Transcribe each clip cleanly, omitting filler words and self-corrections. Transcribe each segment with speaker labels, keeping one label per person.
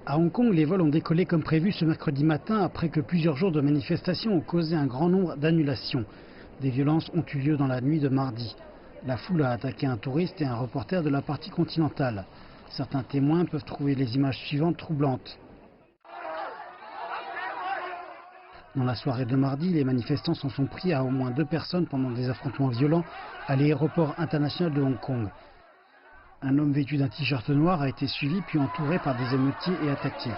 Speaker 1: À Hong Kong, les vols ont décollé comme prévu ce mercredi matin après que plusieurs jours de manifestations ont causé un grand nombre d'annulations. Des violences ont eu lieu dans la nuit de mardi. La foule a attaqué un touriste et un reporter de la partie continentale. Certains témoins peuvent trouver les images suivantes troublantes. Dans la soirée de mardi, les manifestants s'en sont pris à au moins 2 personnes pendant des affrontements violents à l'aéroport international de Hong Kong. Un homme vêtu d'un t-shirt noir a été suivi puis entouré par des émeutiers et attaqué.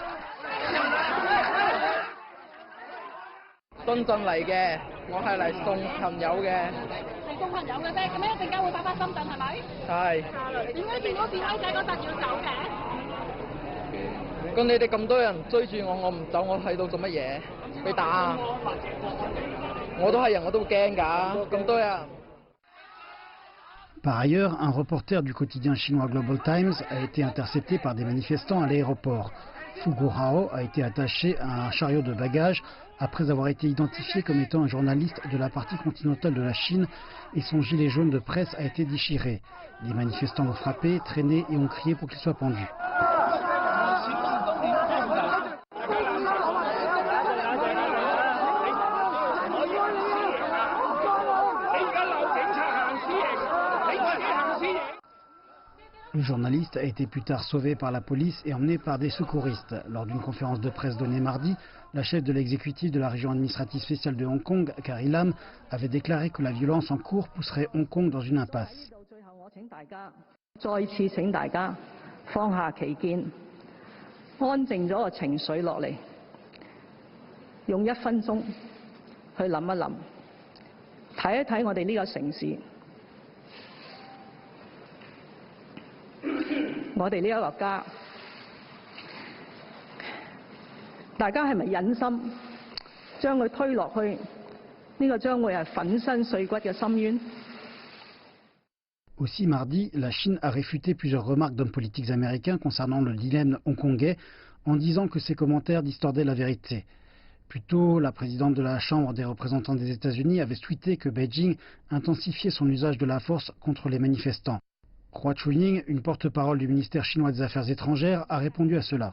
Speaker 1: Par ailleurs, un reporter du quotidien chinois Global Times a été intercepté par des manifestants à l'aéroport. Fu Guohao a été attaché à un chariot de bagages après avoir été identifié comme étant un journaliste de la partie continentale de la Chine et son gilet jaune de presse a été déchiré. Les manifestants l'ont frappé, traîné et ont crié pour qu'il soit pendu. Le journaliste a été plus tard sauvé par la police et emmené par des secouristes. Lors d'une conférence de presse donnée mardi, la chef de l'exécutif de la région administrative spéciale de Hong Kong, Carrie Lam, avait déclaré que la violence en cours pousserait Hong Kong dans une impasse. Aussi mardi, la Chine a réfuté plusieurs remarques d'hommes politiques américains concernant le dilemme hongkongais en disant que ces commentaires distordaient la vérité. Plus tôt, la présidente de la Chambre des représentants des États-Unis avait souhaité que Beijing intensifiait son usage de la force contre les manifestants. Hua Chunying, une porte-parole du ministère chinois des Affaires étrangères, a répondu à cela.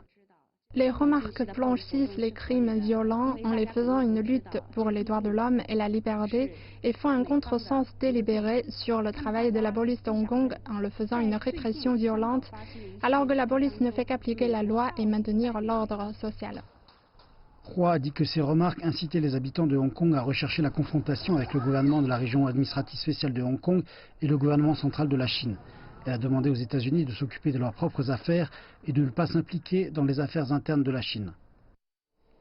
Speaker 2: Les remarques blanchissent les crimes violents en les faisant une lutte pour les droits de l'homme et la liberté et font un contresens délibéré sur le travail de la police de Hong Kong en le faisant une répression violente, alors que la police ne fait qu'appliquer la loi et maintenir l'ordre social.
Speaker 1: Hua a dit que ces remarques incitaient les habitants de Hong Kong à rechercher la confrontation avec le gouvernement de la région administrative spéciale de Hong Kong et le gouvernement central de la Chine. Elle a demandé aux États-Unis de s'occuper de leurs propres affaires et de ne pas s'impliquer dans les affaires internes de la Chine.